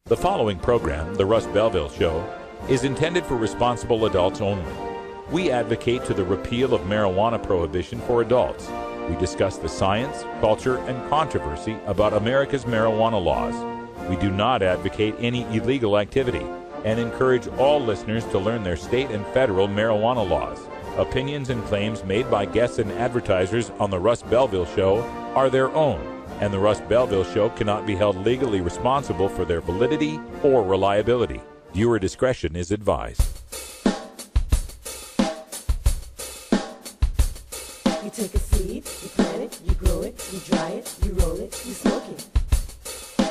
The following program, The Russ Belville Show, is intended for responsible adults only. We advocate to the repeal of marijuana prohibition for adults. We discuss the science, culture, and controversy about America's marijuana laws. We do not advocate any illegal activity and encourage all listeners to learn their state and federal marijuana laws. Opinions and claims made by guests and advertisers on The Russ Belville Show are their own, and The Russ Belville Show cannot be held legally responsible for their validity or reliability. Viewer discretion is advised. You take a seed, you plant it, you grow it, you dry it, you roll it, you smoke it.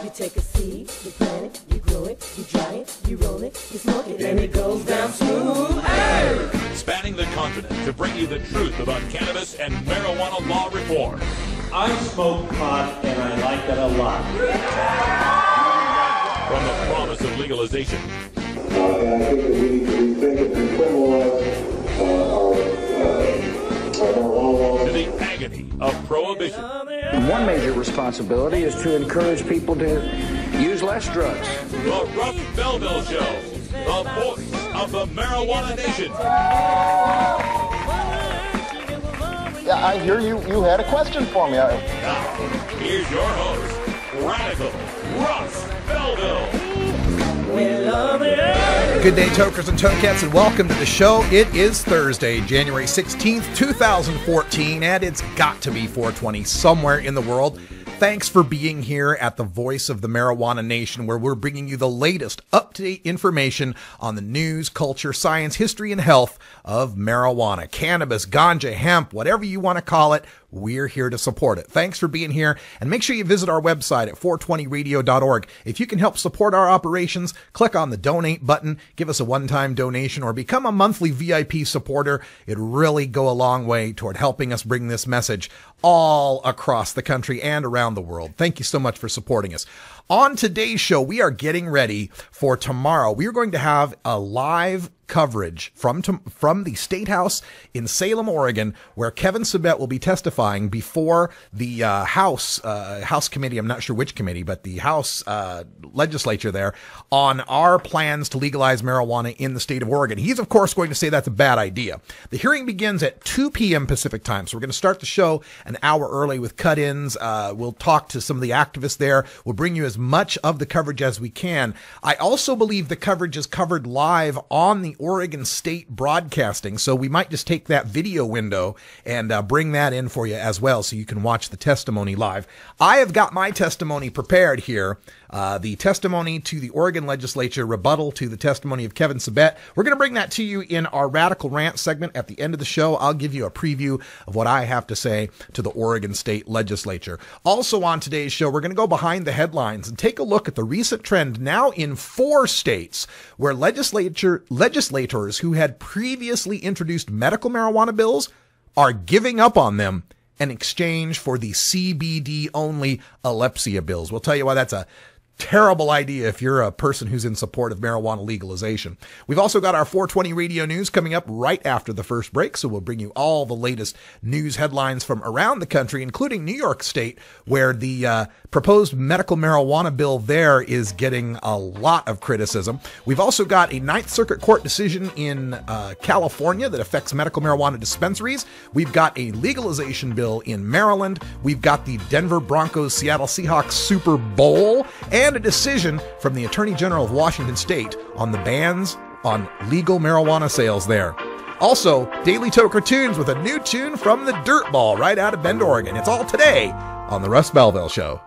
You take a seed, you plant it, you grow it, you dry it, you roll it, you smoke it, and it goes down smooth. Hey! Spanning the continent to bring you the truth about cannabis and marijuana law reform. I smoke pot and I like it a lot. From the promise of legalization. And I think that we think if we criminalize our marijuana laws. To the agony of prohibition. One major responsibility is to encourage people to use less drugs. The Russ Belville Show, the voice of the marijuana nation. Yeah, I hear you had a question for me. Now, here's your host, Radical Russ Belville. Good day, Tokers and Tokettes, and welcome to the show. It is Thursday, January 16th, 2014, and it's got to be 420 somewhere in the world. Thanks for being here at the Voice of the Marijuana Nation, where we're bringing you the latest up-to-date information on the news, culture, science, history, and health of marijuana, cannabis, ganja, hemp, whatever you want to call it. We're here to support it. Thanks for being here, and make sure you visit our website at 420radio.org. If you can help support our operations, click on the donate button, give us a one-time donation, or become a monthly VIP supporter. It'd really go a long way toward helping us bring this message all across the country and around the world. Thank you so much for supporting us. On today's show, we are getting ready for tomorrow. We are going to have a live coverage from the State House in Salem, Oregon, where Kevin Sabet will be testifying before the House committee. I'm not sure which committee, but the House legislature there on our plans to legalize marijuana in the state of Oregon. He's, of course, going to say that's a bad idea. The hearing begins at 2 p.m. Pacific time, so we're going to start the show an hour early with cut-ins. We'll talk to some of the activists there. We'll bring you as much of the coverage as we can. I also believe the coverage is covered live on the Oregon State Broadcasting, so we might just take that video window and bring that in for you as well, so you can watch the testimony live. I have got my testimony prepared here, the testimony to the Oregon legislature, rebuttal to the testimony of Kevin Sabet. We're going to bring that to you in our Radical Rant segment at the end of the show. I'll give you a preview of what I have to say to the Oregon State legislature. Also on today's show, we're going to go behind the headlines and take a look at the recent trend now in 4 states where legislators who had previously introduced medical marijuana bills are giving up on them in exchange for the CBD-only Alephsia bills. We'll tell you why that's a terrible idea if you're a person who's in support of marijuana legalization. We've also got our 420 radio news coming up right after the first break, so we'll bring you all the latest news headlines from around the country, including New York State, where the proposed medical marijuana bill there is getting a lot of criticism. We've also got a Ninth Circuit Court decision in California that affects medical marijuana dispensaries. We've got a legalization bill in Maryland. We've got the Denver Broncos Seattle Seahawks Super Bowl, and a decision from the Attorney General of Washington State on the bans on legal marijuana sales there. Also, Daily Toker tunes with a new tune from the Dirtball right out of Bend, Oregon. It's all today on the Russ Belville Show.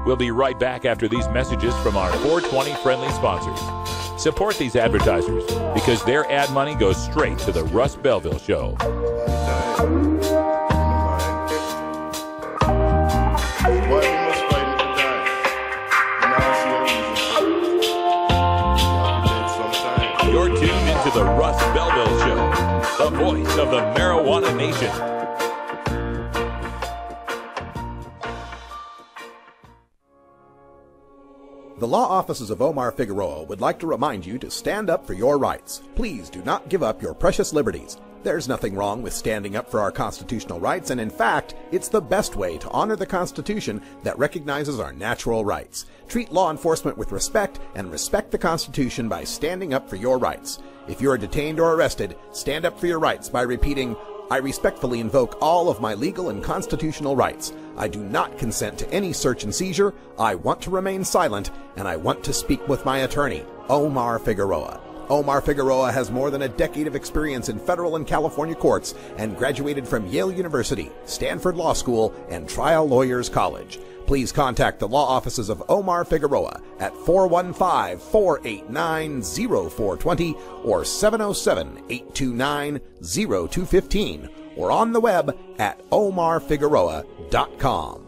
We'll be right back after these messages from our 420 friendly sponsors. Support these advertisers because their ad money goes straight to the Russ Belville Show. You're tuned into the Russ Belville Show, the voice of the marijuana nation. The law offices of Omar Figueroa would like to remind you to stand up for your rights. Please do not give up your precious liberties. There's nothing wrong with standing up for our constitutional rights, and in fact, it's the best way to honor the Constitution that recognizes our natural rights. Treat law enforcement with respect and respect the Constitution by standing up for your rights. If you are detained or arrested, stand up for your rights by repeating, "I respectfully invoke all of my legal and constitutional rights. I do not consent to any search and seizure. I want to remain silent, and I want to speak with my attorney, Omar Figueroa." Omar Figueroa has more than a decade of experience in federal and California courts and graduated from Yale University, Stanford Law School, and Trial Lawyers College. Please contact the law offices of Omar Figueroa at 415-489-0420 or 707-829-0215 or on the web at omarfigueroa.com.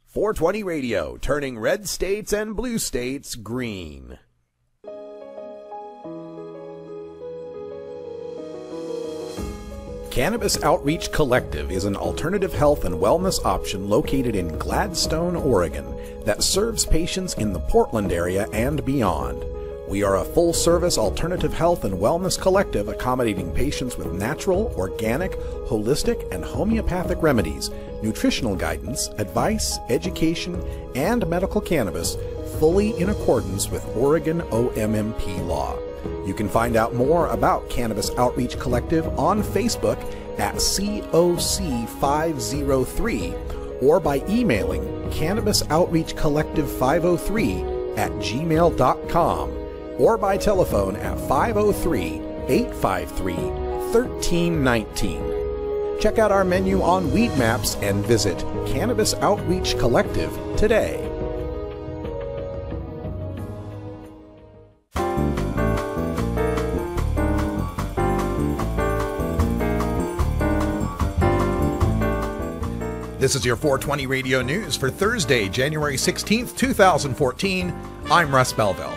420 Radio, turning red states and blue states green. Cannabis Outreach Collective is an alternative health and wellness option located in Gladstone, Oregon, that serves patients in the Portland area and beyond. We are a full-service alternative health and wellness collective accommodating patients with natural, organic, holistic, and homeopathic remedies, nutritional guidance, advice, education, and medical cannabis, fully in accordance with Oregon OMMP law. You can find out more about Cannabis Outreach Collective on Facebook at COC503 or by emailing cannabisoutreachcollective503@gmail.com or by telephone at 503-853-1319. Check out our menu on Weed Maps and visit Cannabis Outreach Collective today. This is your 420 Radio News for Thursday, January 16th, 2014. I'm Russ Belville.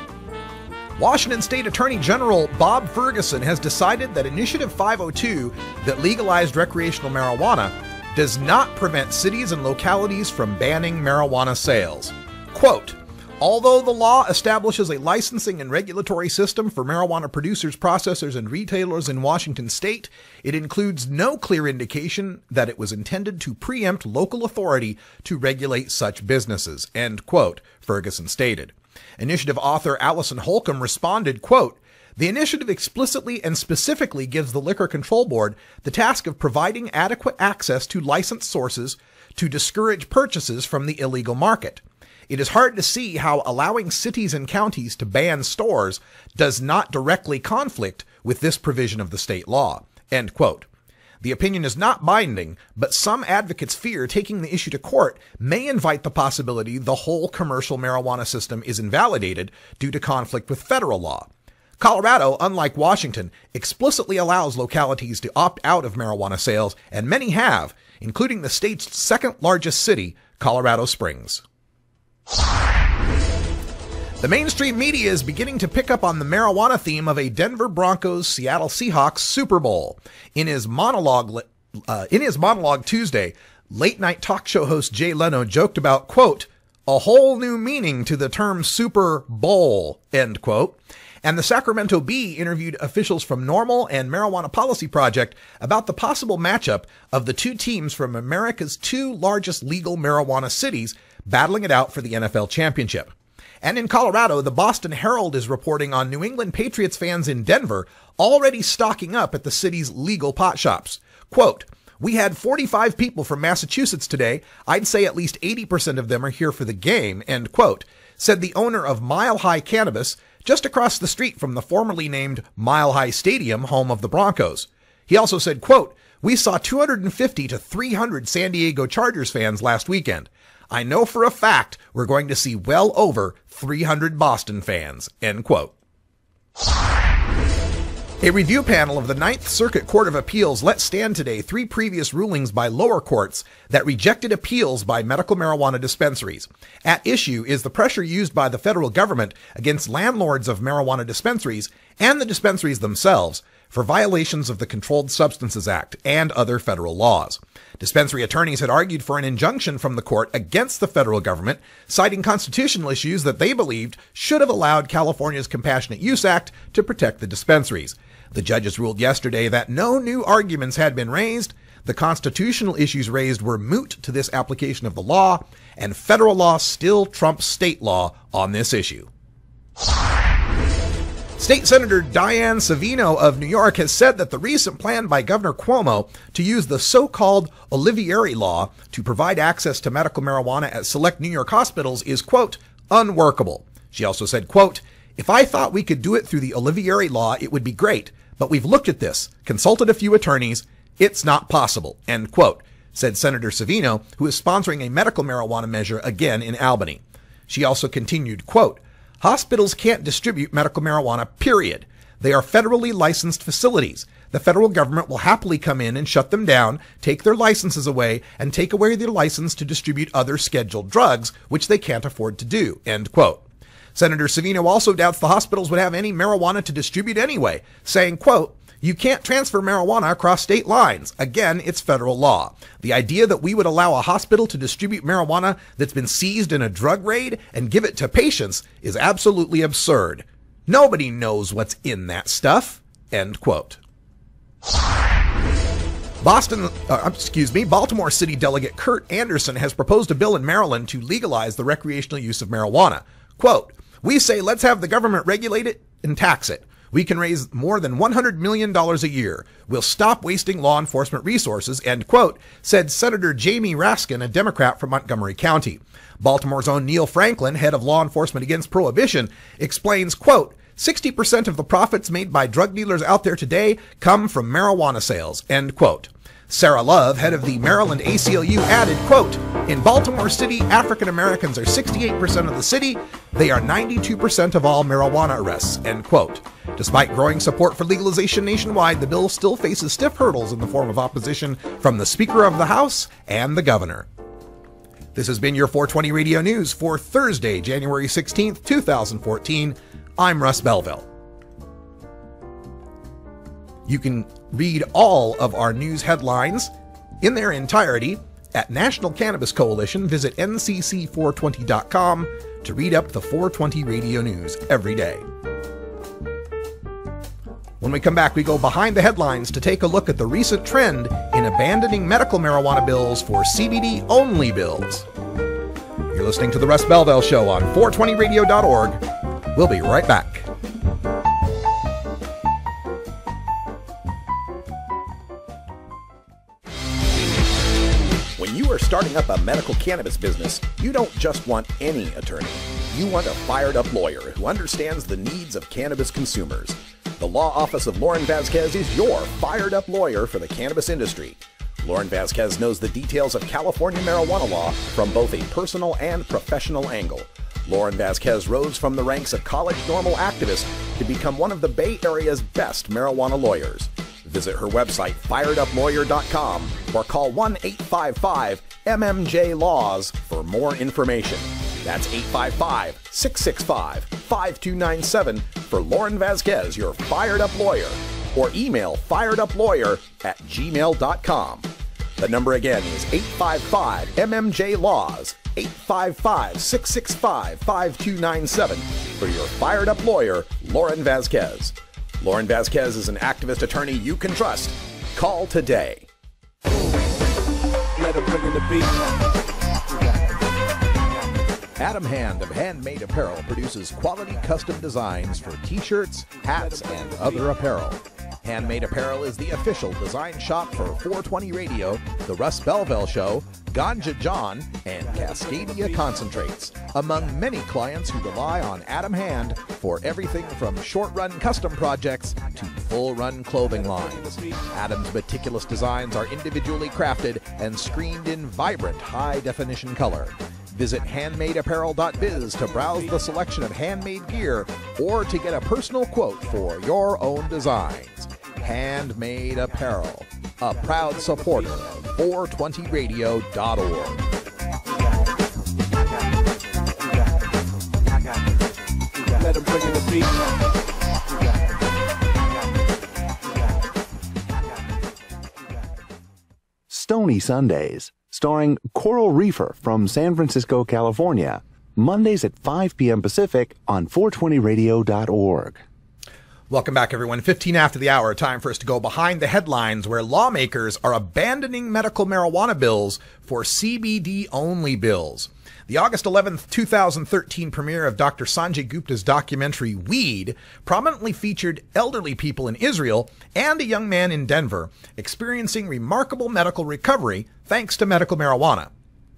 Washington State Attorney General Bob Ferguson has decided that Initiative 502 that legalized recreational marijuana does not prevent cities and localities from banning marijuana sales. Quote, although the law establishes a licensing and regulatory system for marijuana producers, processors, and retailers in Washington state, it includes no clear indication that it was intended to preempt local authority to regulate such businesses, end quote, Ferguson stated. Initiative author Allison Holcomb responded, quote, the initiative explicitly and specifically gives the Liquor Control Board the task of providing adequate access to licensed sources to discourage purchases from the illegal market. It is hard to see how allowing cities and counties to ban stores does not directly conflict with this provision of the state law, end quote. The opinion is not binding, but some advocates fear taking the issue to court may invite the possibility the whole commercial marijuana system is invalidated due to conflict with federal law. Colorado, unlike Washington, explicitly allows localities to opt out of marijuana sales, and many have, including the state's second largest city, Colorado Springs. The mainstream media is beginning to pick up on the marijuana theme of a Denver Broncos Seattle Seahawks Super Bowl. In his monologue Tuesday, late-night talk show host Jay Leno joked about, quote, a whole new meaning to the term Super Bowl, end quote. And the Sacramento Bee interviewed officials from NORML and Marijuana Policy Project about the possible matchup of the two teams from America's two largest legal marijuana cities battling it out for the NFL championship. And in Colorado, the Boston Herald is reporting on New England Patriots fans in Denver already stocking up at the city's legal pot shops. Quote, we had 45 people from Massachusetts today. I'd say at least 80% of them are here for the game, end quote, said the owner of Mile High Cannabis, just across the street from the formerly named Mile High Stadium, home of the Broncos. He also said, quote, we saw 250 to 300 San Diego Chargers fans last weekend. I know for a fact we're going to see well over 300 Boston fans, end quote. A review panel of the Ninth Circuit Court of Appeals let stand today 3 previous rulings by lower courts that rejected appeals by medical marijuana dispensaries. At issue is the pressure used by the federal government against landlords of marijuana dispensaries and the dispensaries themselves for violations of the Controlled Substances Act and other federal laws. Dispensary attorneys had argued for an injunction from the court against the federal government, citing constitutional issues that they believed should have allowed California's Compassionate Use Act to protect the dispensaries. The judges ruled yesterday that no new arguments had been raised, the constitutional issues raised were moot to this application of the law, and federal law still trumps state law on this issue. State Senator Dianne Savino of New York has said that the recent plan by Governor Cuomo to use the so-called Olivieri law to provide access to medical marijuana at select New York hospitals is, quote, unworkable. She also said, quote, if I thought we could do it through the Olivieri law, it would be great, but we've looked at this, consulted a few attorneys, it's not possible, end quote, said Senator Savino, who is sponsoring a medical marijuana measure again in Albany. She also continued, quote, hospitals can't distribute medical marijuana, period. They are federally licensed facilities. The federal government will happily come in and shut them down, take their licenses away, and take away their license to distribute other scheduled drugs, which they can't afford to do, end quote. Senator Savino also doubts the hospitals would have any marijuana to distribute anyway, saying, quote, you can't transfer marijuana across state lines. Again, it's federal law. The idea that we would allow a hospital to distribute marijuana that's been seized in a drug raid and give it to patients is absolutely absurd. Nobody knows what's in that stuff. End quote. Baltimore City Delegate Kurt Anderson has proposed a bill in Maryland to legalize the recreational use of marijuana. Quote, we say let's have the government regulate it and tax it. We can raise more than $100 million a year. We'll stop wasting law enforcement resources, end quote, said Senator Jamie Raskin, a Democrat from Montgomery County. Baltimore's own Neil Franklin, head of Law Enforcement Against Prohibition, explains, quote, 60% of the profits made by drug dealers out there today come from marijuana sales, end quote. Sarah Love, head of the Maryland ACLU, added, quote, in Baltimore City, African Americans are 68% of the city. They are 92% of all marijuana arrests, end quote. Despite growing support for legalization nationwide, the bill still faces stiff hurdles in the form of opposition from the Speaker of the House and the Governor. This has been your 420 Radio News for Thursday, January 16th, 2014. I'm Russ Belville. You can read all of our news headlines in their entirety at National Cannabis Coalition. Visit ncc420.com to read up the 420 Radio News every day. When we come back, we go behind the headlines to take a look at the recent trend in abandoning medical marijuana bills for CBD-only bills. You're listening to The Russ Belville Show on 420radio.org. We'll be right back. When you are starting up a medical cannabis business, you don't just want any attorney. You want a fired-up lawyer who understands the needs of cannabis consumers. The law office of Lauren Vasquez is your fired-up lawyer for the cannabis industry. Lauren Vasquez knows the details of California marijuana law from both a personal and professional angle. Lauren Vasquez rose from the ranks of college normal activist to become one of the Bay Area's best marijuana lawyers. Visit her website, fireduplawyer.com, or call 1-855-MMJ-LAWS for more information. That's 855-665-5297 for Lauren Vasquez, your fired-up lawyer, or email firedupLawyer@gmail.com. The number again is 855-MMJ-LAWS, 855-665-5297 for your fired-up lawyer, Lauren Vasquez. Lauren Vasquez is an activist attorney you can trust. Call today. Let 'em bring in the beat. Adam Hand of Handmade Apparel produces quality custom designs for t-shirts, hats, and other apparel. Handmade Apparel is the official design shop for 420 Radio, The Russ Belville Show, Ganja John, and Cascadia Concentrates, among many clients who rely on Adam Hand for everything from short-run custom projects to full-run clothing lines. Adam's meticulous designs are individually crafted and screened in vibrant, high-definition color. Visit handmadeapparel.biz to browse the selection of handmade gear or to get a personal quote for your own designs. Handmade Apparel, a proud supporter of 420radio.org. Let 'em bring in the beat. Stony Sundays, starring Coral Reefer from San Francisco, California. Mondays at 5 p.m. Pacific on 420radio.org. Welcome back, everyone. 15 after the hour, time for us to go behind the headlines where lawmakers are abandoning medical marijuana bills for CBD-only bills. The August 11th, 2013 premiere of Dr. Sanjay Gupta's documentary Weed prominently featured elderly people in Israel and a young man in Denver experiencing remarkable medical recovery thanks to medical marijuana.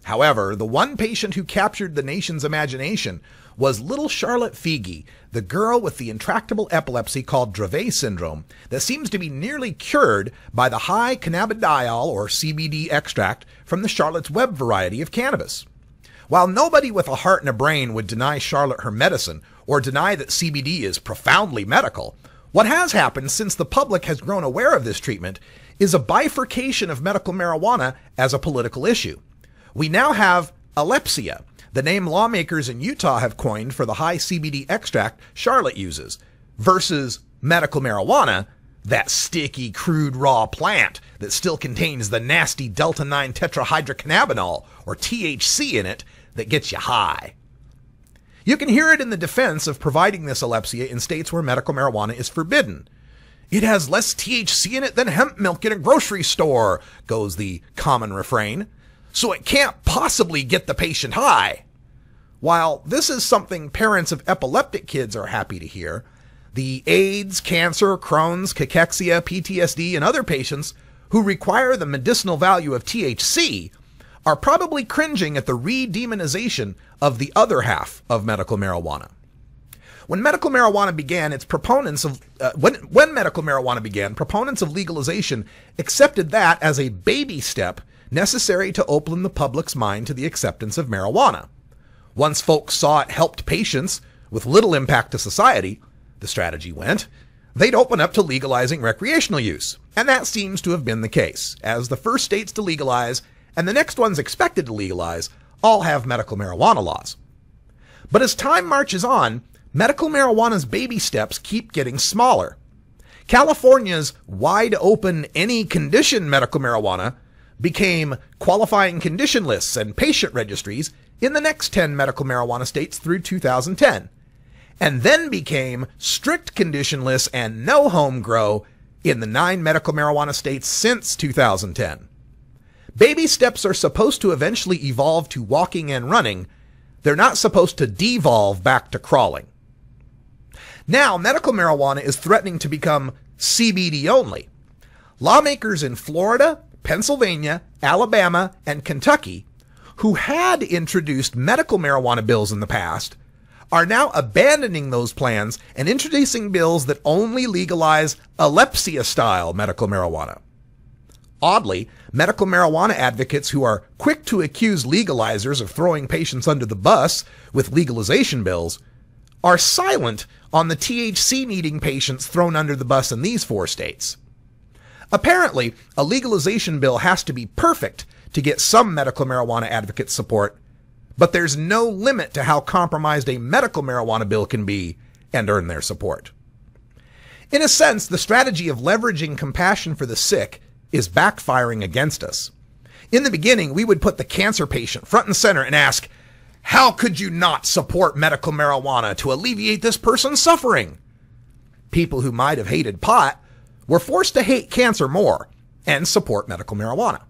However, the one patient who captured the nation's imagination was little Charlotte Figi, the girl with the intractable epilepsy called Dravet syndrome that seems to be nearly cured by the high cannabidiol or CBD extract from the Charlotte's Web variety of cannabis. While nobody with a heart and a brain would deny Charlotte her medicine or deny that CBD is profoundly medical, what has happened since the public has grown aware of this treatment is a bifurcation of medical marijuana as a political issue. We now have Alepsia, the name lawmakers in Utah have coined for the high CBD extract Charlotte uses, versus medical marijuana, that sticky, crude, raw plant that still contains the nasty delta-9 tetrahydrocannabinol, or THC, in it that gets you high. You can hear it in the defense of providing this Alepsia in states where medical marijuana is forbidden. It has less THC in it than hemp milk in a grocery store, goes the common refrain. So it can't possibly get the patient high. While this is something parents of epileptic kids are happy to hear, the AIDS, cancer, Crohn's, cachexia, PTSD, and other patients who require the medicinal value of THC are probably cringing at the re-demonization of the other half of medical marijuana. When medical marijuana began, proponents of legalization accepted that as a baby step necessary to open the public's mind to the acceptance of marijuana. Once folks saw it helped patients with little impact to society, the strategy went, they'd open up to legalizing recreational use. And that seems to have been the case, as the first states to legalize and the next ones expected to legalize all have medical marijuana laws. But as time marches on, medical marijuana's baby steps keep getting smaller. California's wide open any condition medical marijuana became qualifying condition lists and patient registries in the next 10 medical marijuana states through 2010, and then became strict condition lists and no home grow in the 9 medical marijuana states since 2010. Baby steps are supposed to eventually evolve to walking and running. They're not supposed to devolve back to crawling. Now, medical marijuana is threatening to become CBD only. Lawmakers in Florida, Pennsylvania, Alabama, and Kentucky, who had introduced medical marijuana bills in the past, are now abandoning those plans and introducing bills that only legalize Alepsia-style medical marijuana. Oddly, medical marijuana advocates who are quick to accuse legalizers of throwing patients under the bus with legalization bills are silent on the THC-needing patients thrown under the bus in these 4 states. Apparently, a legalization bill has to be perfect to get some medical marijuana advocates support, but there's no limit to how compromised a medical marijuana bill can be and earn their support. In a sense, the strategy of leveraging compassion for the sick is backfiring against us. In the beginning, we would put the cancer patient front and center and ask, how could you not support medical marijuana to alleviate this person's suffering? People who might have hated pot were forced to hate cancer more and support medical marijuana.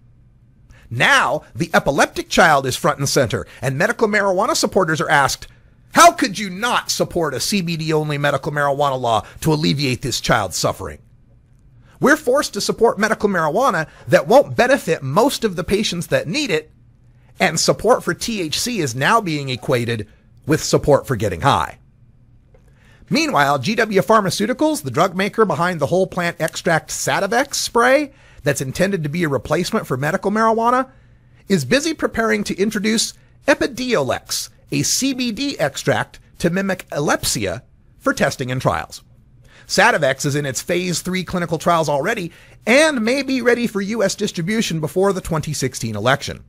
Now, the epileptic child is front and center, and medical marijuana supporters are asked, how could you not support a CBD-only medical marijuana law to alleviate this child's suffering? We're forced to support medical marijuana that won't benefit most of the patients that need it, and support for THC is now being equated with support for getting high. Meanwhile, GW Pharmaceuticals, the drug maker behind the whole plant extract Sativex spray that's intended to be a replacement for medical marijuana, is busy preparing to introduce Epidiolex, a CBD extract to mimic Alepsia, for testing and trials. Sativex is in its phase 3 clinical trials already and may be ready for U.S. distribution before the 2016 election.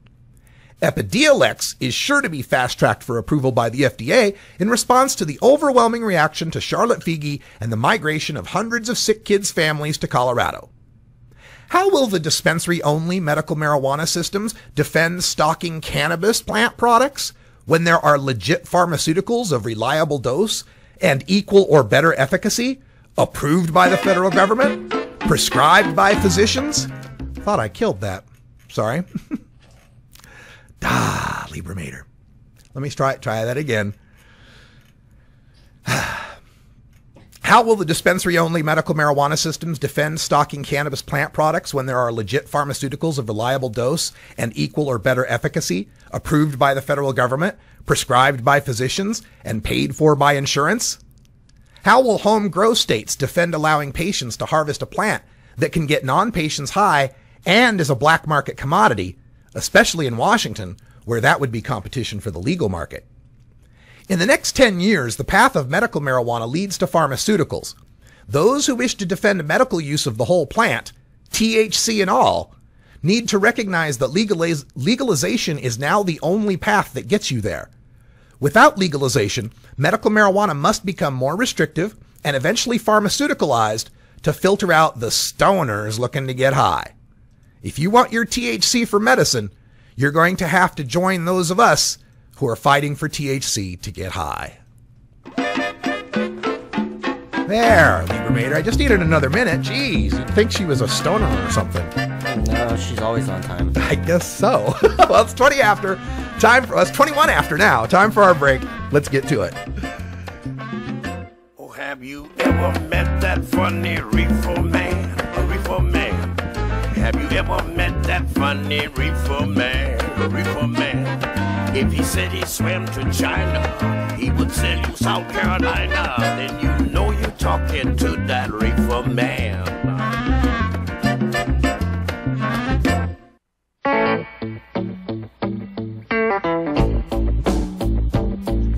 Epidiolex is sure to be fast-tracked for approval by the FDA in response to the overwhelming reaction to Charlotte Figi and the migration of hundreds of sick kids' families to Colorado. How will the dispensary-only medical marijuana systems defend stocking cannabis plant products when there are legit pharmaceuticals of reliable dose and equal or better efficacy Approved by the federal government? Prescribed by physicians? Thought I killed that. Sorry. Libra Mater. Let me try that again. How will the dispensary-only medical marijuana systems defend stocking cannabis plant products when there are legit pharmaceuticals of reliable dose and equal or better efficacy, approved by the federal government, prescribed by physicians, and paid for by insurance? How will home grow states defend allowing patients to harvest a plant that can get non-patients high and is a black market commodity, especially in Washington, where that would be competition for the legal market? In the next 10 years, the path of medical marijuana leads to pharmaceuticals. Those who wish to defend medical use of the whole plant, THC and all, need to recognize that legalization is now the only path that gets you there. Without legalization, medical marijuana must become more restrictive and eventually pharmaceuticalized to filter out the stoners looking to get high. If you want your THC for medicine, you're going to have to join those of us who are fighting for THC to get high. There, Libra Mater. I just needed another minute. Jeez, you'd think she was a stoner or something. No, she's always on time. I guess so. Well, it's 20 after. Time for us. 21 after now. Time for our break. Let's get to it. Oh, have you ever met that funny reefer man? A reefer man. Have you ever met that funny reefer man? A reefer man. If he said he swam to China, he would sell you South Carolina. Then you know you're talking to that reefer man.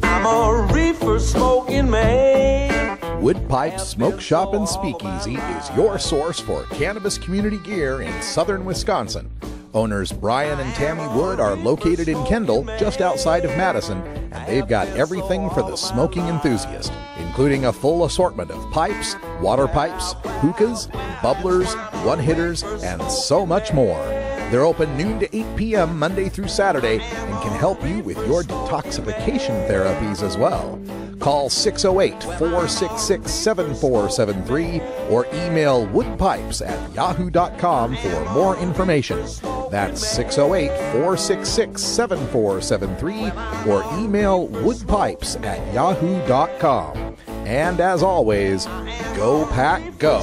I'm a reefer smoking man. Wood Pipe Smoke Shop and Speakeasy is your source for cannabis community gear in southern Wisconsin. Owners Brian and Tammy Wood are located in Kendall, just outside of Madison, and they've got everything for the smoking enthusiast, including a full assortment of pipes, water pipes, hookahs, bubblers, one-hitters, and so much more. They're open noon to 8 p.m. Monday through Saturday and can help you with your detoxification therapies as well. Call 608-466-7473 or email woodpipes@yahoo.com for more information. That's 608-466-7473 or email woodpipes@yahoo.com. And as always, go pack go.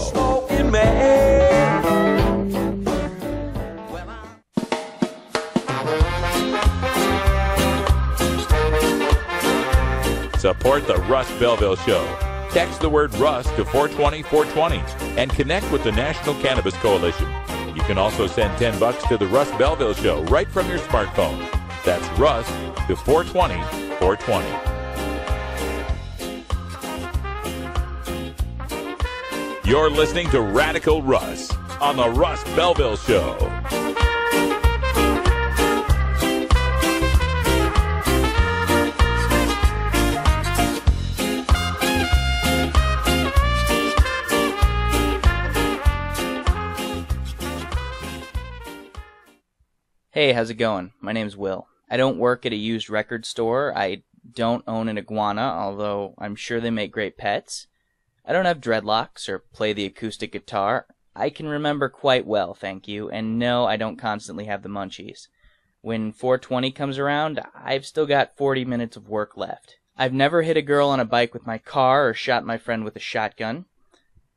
Support the Russ Belville Show. Text the word Russ to 420-420 and connect with the National Cannabis Coalition. You can also send $10 to the Russ Belville Show right from your smartphone. That's Russ to 420-420. You're listening to Radical Russ on the Russ Belville Show. Hey, how's it going? My name's Will. I don't work at a used record store. I don't own an iguana, although I'm sure they make great pets. I don't have dreadlocks or play the acoustic guitar. I can remember quite well, thank you, and no, I don't constantly have the munchies. When 420 comes around, I've still got 40 minutes of work left. I've never hit a girl on a bike with my car or shot my friend with a shotgun.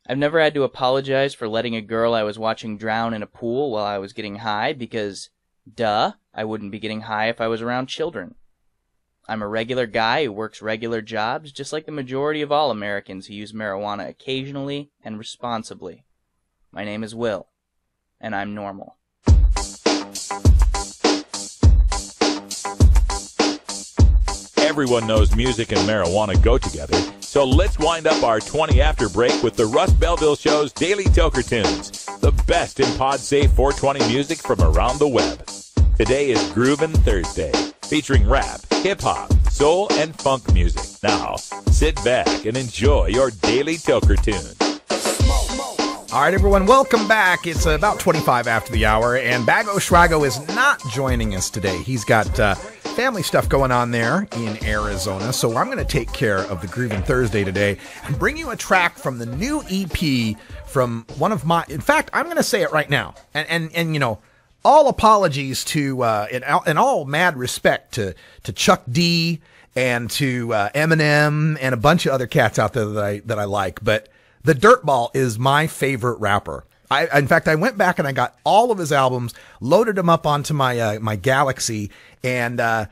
I've never had to apologize for letting a girl I was watching drown in a pool while I was getting high because, duh, I wouldn't be getting high if I was around children. I'm a regular guy who works regular jobs, just like the majority of all Americans who use marijuana occasionally and responsibly. My name is Will, and I'm normal. Everyone knows music and marijuana go together, so let's wind up our 20 after break with the Russ Belville Show's Daily Toker Tunes, the best in pod-safe 420 music from around the web. Today is Groovin' Thursday, featuring rap, hip-hop, soul, and funk music. Now, sit back and enjoy your Daily Toker Tunes. All right, everyone, welcome back. It's about 25 after the hour, and Bago Schwago is not joining us today. He's got family stuff going on there in Arizona, so I'm going to take care of the Groovin' Thursday today and bring you a track from the new EP from one of my, in fact, I'm going to say it right now, and you know, all apologies to, and all mad respect to Chuck D and to Eminem and a bunch of other cats out there that I like, but the Dirtball is my favorite rapper. In fact, I went back and I got all of his albums, loaded them up onto my my Galaxy, and I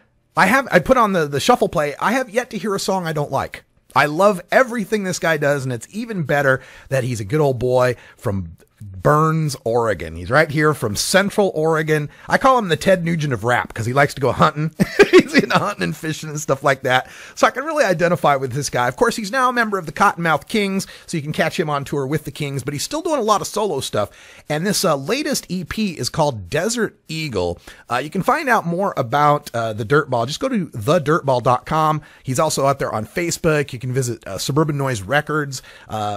put on the shuffle play. I have yet to hear a song I don't like. I love everything this guy does, and it's even better that he's a good old boy from Burns, Oregon. He's right here from Central Oregon. I call him the Ted Nugent of rap because he likes to go hunting. He's into hunting and fishing and stuff like that. So I can really identify with this guy. Of course, he's now a member of the Cottonmouth Kings, so you can catch him on tour with the Kings, but he's still doing a lot of solo stuff. And this latest EP is called Desert Eagle. You can find out more about the Dirtball. Just go to thedirtball.com. He's also out there on Facebook. You can visit Suburban Noise Records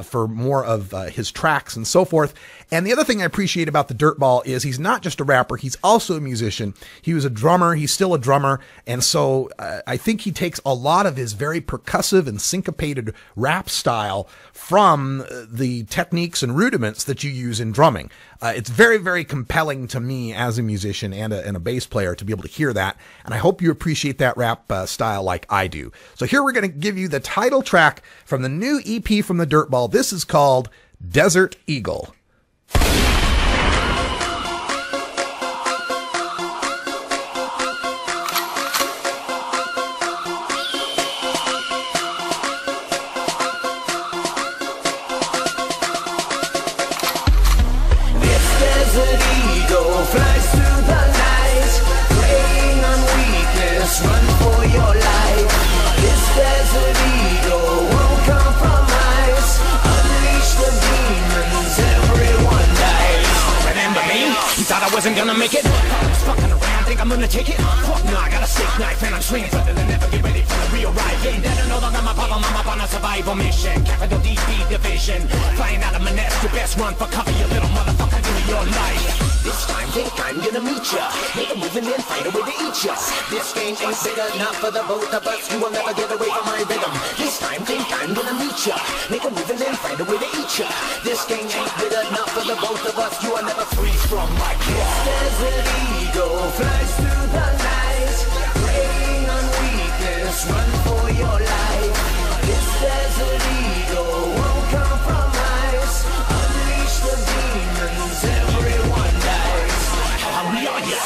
for more of his tracks and so forth. And the other thing I appreciate about the Dirtball is he's not just a rapper, he's also a musician. He was a drummer, he's still a drummer, and so I think he takes a lot of his very percussive and syncopated rap style from the techniques and rudiments that you use in drumming. It's very, very compelling to me as a musician and a bass player to be able to hear that, and I hope you appreciate that rap style like I do. So here we're going to give you the title track from the new EP from the Dirtball. This is called Desert Eagle. Wasn't gonna make it. Fucking around, think I'm gonna take it. Fuck no, I got a steak knife and I'm swinging further than ever. Get ready for the real ride. Ain't that no longer my problem? I'm up on a survival mission. Capital DB division. Flying out of my nest, you best run for cover, you little motherfucker. Give me your life. This time, think I'm gonna meet ya. Make a move and then find a way to eat ya. This game ain't big enough for the both of us. You will never get away from my rhythm. This time, think I'm gonna meet ya. Make a move and then find a way to eat ya. This game ain't big enough for the both of us. You will never freeze from my claw. Desert eagle flies through the night, preying on weakness, run for your life. This desert eagle won't compromise. Unleash the demons, everyone dies. How we are ya?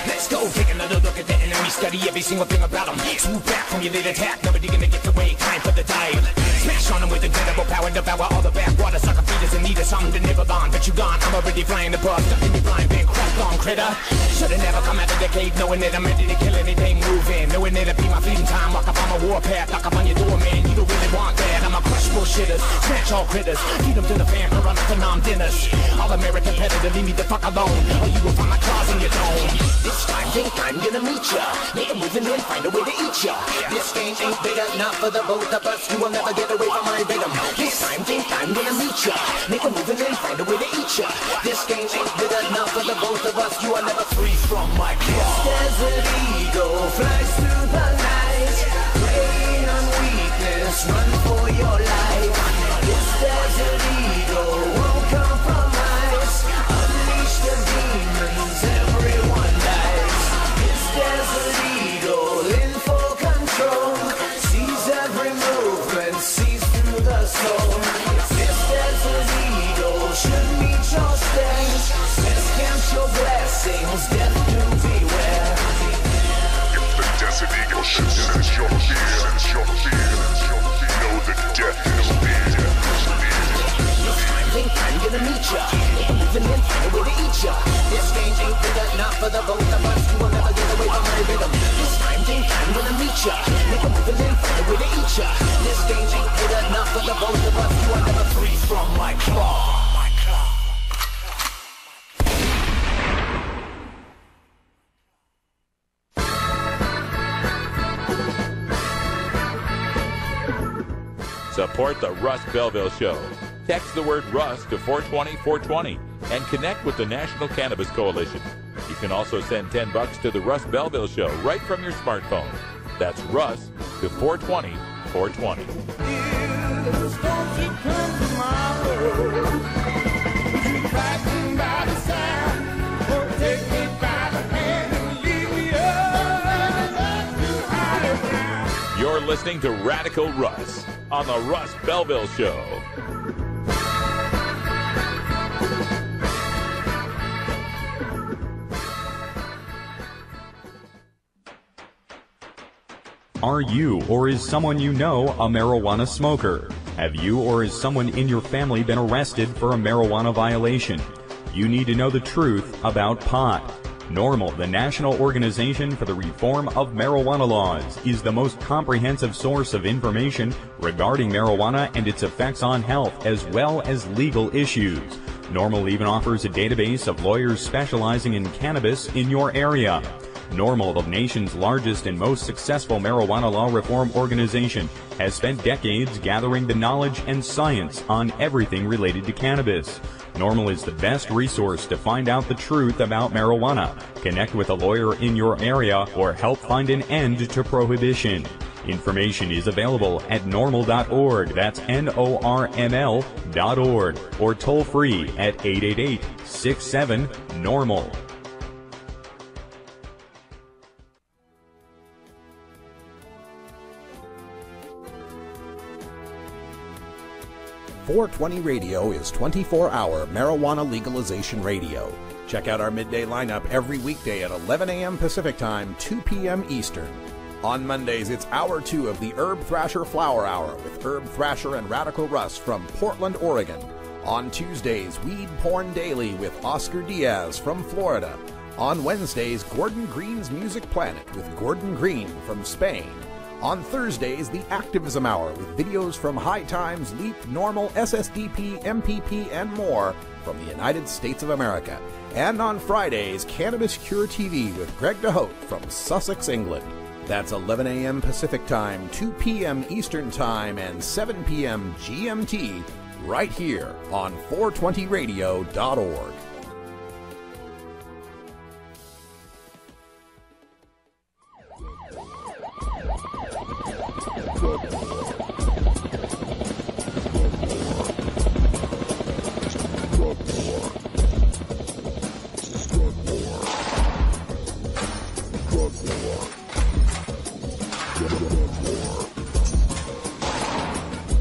Let's go, take another look at the enemy. Study every single thing about them. Swoop back from your late attack, nobody gonna get away. Time for the dive. Smash on them with incredible power, devour all the backwater. Sucker feeders in need of something to nibble on, but you gone. I'm already flying the bus, stuck in your blind, been cracked on, critter. Should've never come out of the cave, knowing that I'm ready to kill anything moving. Knowing that'll be my fleeting time, walk up on my warpath, knock up on your door, man. You don't really want that. I'ma crush bullshitters, smash all critters, feed them to the fan, run up for nom dinners. All American competitor, leave me the fuck alone, or you will find my claws in your dome. This time, think I'm gonna meet ya. Make a move and then find a way to eat ya. This game ain't big enough for the both of us. You will never get away from my rhythm. This time, think I'm gonna meet ya. Make a move and then find a way to eat ya. This game ain't big enough for the both of us. You will never freeze from my claw. Desert eagle flies through the night, preying on weakness, run for your life. This desert eagle won't compromise. Unleash the demons, everyone dies. This desert eagle in full control, sees every movement, sees through the soul. If this desert eagle should meet your stage, let's count your blessings, death to beware. If the desert eagle should sense your fear, know that death is near. Think I'm gonna meet ya. Moving in, find a way to eat ya. This game ain't big enough for the both of us. You will never get away from my rhythm. This time, think I'm gonna meet ya. Make a move and then find a way to eat ya. This game ain't big enough for the both of us. You will never freeze from my claw. Support the Russ Belville Show. Text the word Russ to 420-420 and connect with the National Cannabis Coalition. You can also send $10 to the Russ Belville Show right from your smartphone. That's Russ to 420 420. You're listening to Radical Russ on the Russ Belville Show. Are you or is someone you know a marijuana smoker? Have you or is someone in your family been arrested for a marijuana violation? You need to know the truth about pot. NORML, the National Organization for the Reform of Marijuana Laws, is the most comprehensive source of information regarding marijuana and its effects on health, as well as legal issues. NORML even offers a database of lawyers specializing in cannabis in your area. NORML, the nation's largest and most successful marijuana law reform organization, has spent decades gathering the knowledge and science on everything related to cannabis. NORML is the best resource to find out the truth about marijuana, connect with a lawyer in your area, or help find an end to prohibition. Information is available at norml.org, that's NORML.org, or toll free at 888-67-NORML. .420 Radio is 24-hour marijuana legalization radio. Check out our midday lineup every weekday at 11 a.m. Pacific Time, 2 p.m. Eastern. On Mondays, it's Hour 2 of the Herb Thrasher Flower Hour with Herb Thrasher and Radical Russ from Portland, Oregon. On Tuesdays, Weed Porn Daily with Oscar Diaz from Florida. On Wednesdays, Gordon Green's Music Planet with Gordon Green from Spain. On Thursdays, the Activism Hour with videos from High Times, Leap, NORML, SSDP, MPP, and more from the United States of America. And on Fridays, Cannabis Cure TV with Greg DeHote from Sussex, England. That's 11 a.m. Pacific Time, 2 p.m. Eastern Time, and 7 p.m. GMT, right here on 420radio.org.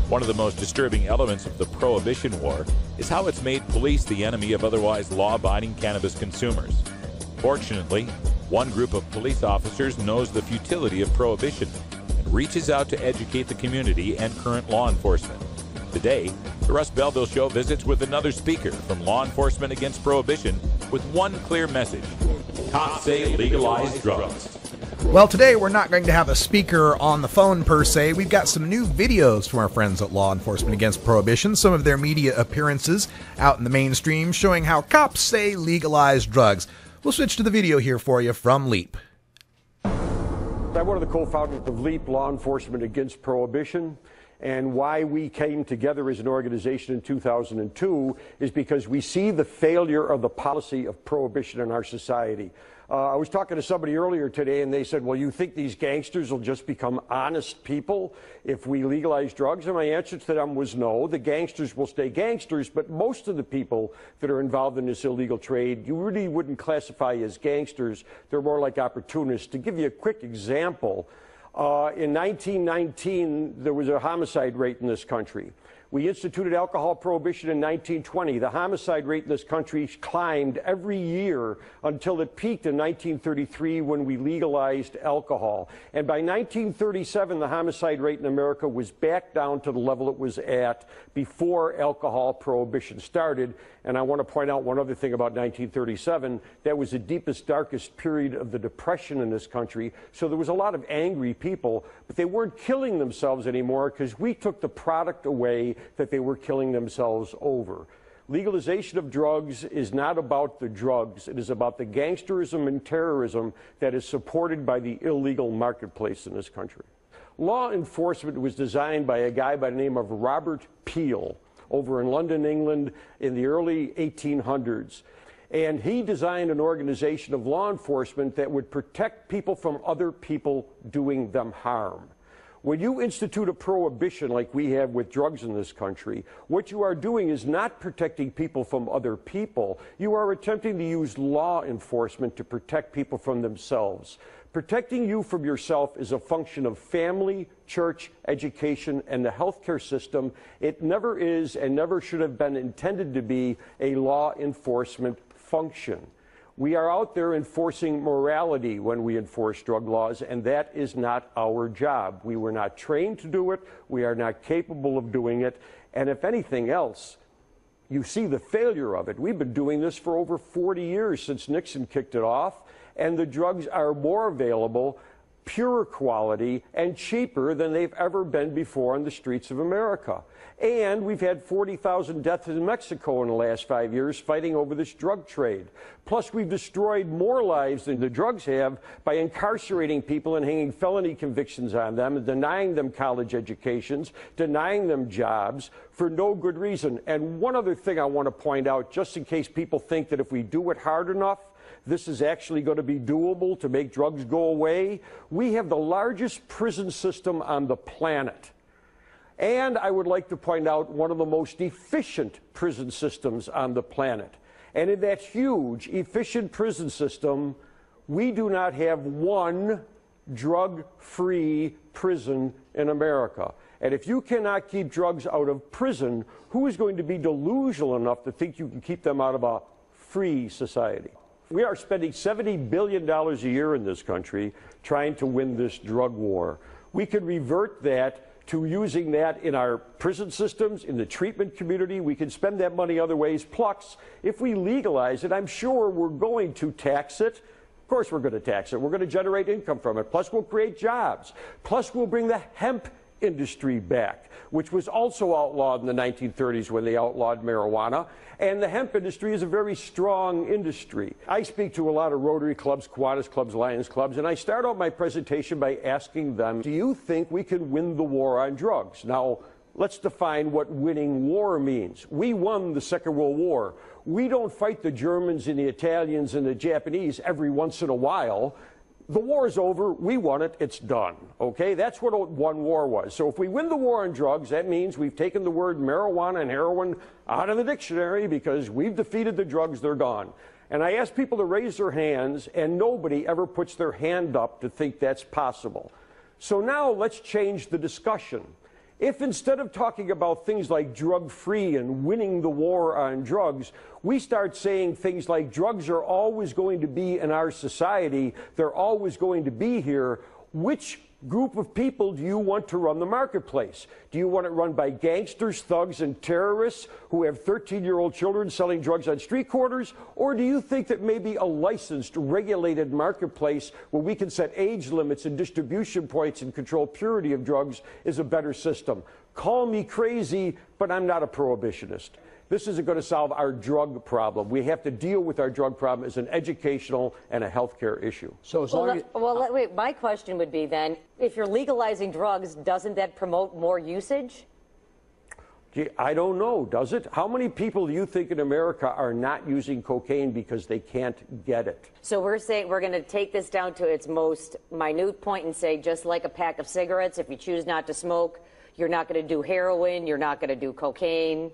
One of the most disturbing elements of the Prohibition War is how it's made police the enemy of otherwise law-abiding cannabis consumers. Fortunately, one group of police officers knows the futility of prohibition and reaches out to educate the community and current law enforcement. Today, the Russ Belville Show visits with another speaker from Law Enforcement Against Prohibition with one clear message: cops say legalize drugs. Well, today we're not going to have a speaker on the phone per se. We've got some new videos from our friends at Law Enforcement Against Prohibition, some of their media appearances out in the mainstream showing how cops say legalize drugs. We'll switch to the video here for you from LEAP. I'm one of the co-founders of LEAP, Law Enforcement Against Prohibition. And why we came together as an organization in 2002 is because we see the failure of the policy of prohibition in our society. I was talking to somebody earlier today, and they said, well, you think these gangsters will just become honest people if we legalize drugs? And my answer to them was no. The gangsters will stay gangsters, but most of the people that are involved in this illegal trade, you really wouldn't classify as gangsters. They're more like opportunists. To give you a quick example, in 1919, there was a homicide rate in this country. We instituted alcohol prohibition in 1920. The homicide rate in this country climbed every year until it peaked in 1933 when we legalized alcohol. And by 1937, the homicide rate in America was back down to the level it was at before alcohol prohibition started. And I want to point out one other thing about 1937. That was the deepest, darkest period of the Depression in this country. So there was a lot of angry people, but they weren't killing themselves anymore because we took the product away that they were killing themselves over. Legalization of drugs is not about the drugs. It is about the gangsterism and terrorism that is supported by the illegal marketplace in this country. Law enforcement was designed by a guy by the name of Robert Peel over in London, England in the early 1800s. And he designed an organization of law enforcement that would protect people from other people doing them harm. When you institute a prohibition like we have with drugs in this country, what you are doing is not protecting people from other people. You are attempting to use law enforcement to protect people from themselves. Protecting you from yourself is a function of family, church, education, and the healthcare system. It never is and never should have been intended to be a law enforcement function. We are out there enforcing morality when we enforce drug laws, and that is not our job. We were not trained to do it. We are not capable of doing it. And if anything else, you see the failure of it. We've been doing this for over 40 years since Nixon kicked it off, and the drugs are more available, purer quality, and cheaper than they've ever been before on the streets of America. And we've had 40,000 deaths in Mexico in the last 5 years fighting over this drug trade. Plus, we've destroyed more lives than the drugs have by incarcerating people and hanging felony convictions on them and denying them college educations, denying them jobs for no good reason. And one other thing I want to point out, just in case people think that if we do it hard enough, this is actually going to be doable to make drugs go away. We have the largest prison system on the planet. And I would like to point out one of the most efficient prison systems on the planet. And in that huge, efficient prison system, we do not have one drug-free prison in America. And if you cannot keep drugs out of prison, who is going to be delusional enough to think you can keep them out of a free society? We are spending $70 billion a year in this country trying to win this drug war. We could revert that to using that in our prison systems, in the treatment community. We can spend that money other ways. Plus, if we legalize it, I'm sure we're going to tax it. Of course we're going to tax it. We're going to generate income from it. Plus, we'll create jobs. Plus, we'll bring the hemp industry back, which was also outlawed in the 1930s when they outlawed marijuana. And the hemp industry is a very strong industry. I speak to a lot of Rotary clubs, Kiwanis clubs, Lions clubs, and I start out my presentation by asking them, do you think we can win the war on drugs? Now, let's define what winning war means. We won the Second World War. We don't fight the Germans and the Italians and the Japanese every once in a while. The war is over, we won it, it's done, okay? That's what one war was. So if we win the war on drugs, that means we've taken the word marijuana and heroin out of the dictionary because we've defeated the drugs, they're gone. And I ask people to raise their hands, and nobody ever puts their hand up to think that's possible. So now let's change the discussion. If instead of talking about things like drug-free and winning the war on drugs, we start saying things like drugs are always going to be in our society, they're always going to be here, which group of people do you want to run the marketplace? Do you want it run by gangsters, thugs, and terrorists who have 13-year-old children selling drugs on street corners? Or do you think that maybe a licensed, regulated marketplace where we can set age limits and distribution points and control purity of drugs is a better system? Call me crazy, but I'm not a prohibitionist. This isn't going to solve our drug problem. We have to deal with our drug problem as an educational and a healthcare issue. So as wait, my question would be then, if you're legalizing drugs, doesn't that promote more usage? Gee, I don't know, does it? How many people do you think in America are not using cocaine because they can't get it? So we're saying we're going to take this down to its most minute point and say, just like a pack of cigarettes, if you choose not to smoke, you're not going to do heroin, you're not going to do cocaine.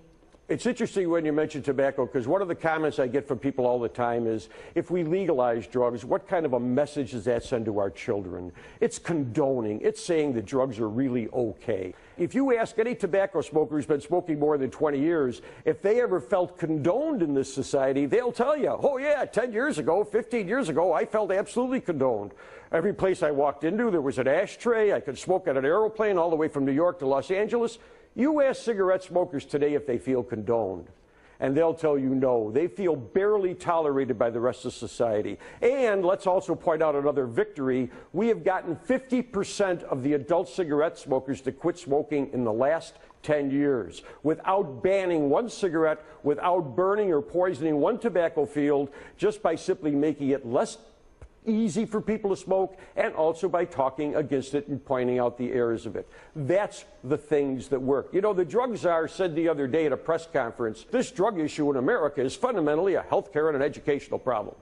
It's interesting when you mention tobacco, because one of the comments I get from people all the time is, if we legalize drugs, what kind of a message does that send to our children? It's condoning. It's saying that drugs are really okay. If you ask any tobacco smoker who's been smoking more than 20 years, if they ever felt condoned in this society, they'll tell you, oh yeah, 10 years ago, 15 years ago, I felt absolutely condoned. Every place I walked into, there was an ashtray. I could smoke at an airplane all the way from New York to Los Angeles. You ask cigarette smokers today if they feel condoned, and they'll tell you no. They feel barely tolerated by the rest of society. And let's also point out another victory. We have gotten 50% of the adult cigarette smokers to quit smoking in the last 10 years without banning one cigarette, without burning or poisoning one tobacco field, just by simply making it less easy for people to smoke, and also by talking against it and pointing out the errors of it. That's the things that work. You know, the drug czar said the other day at a press conference, this drug issue in America is fundamentally a healthcare and an educational problem.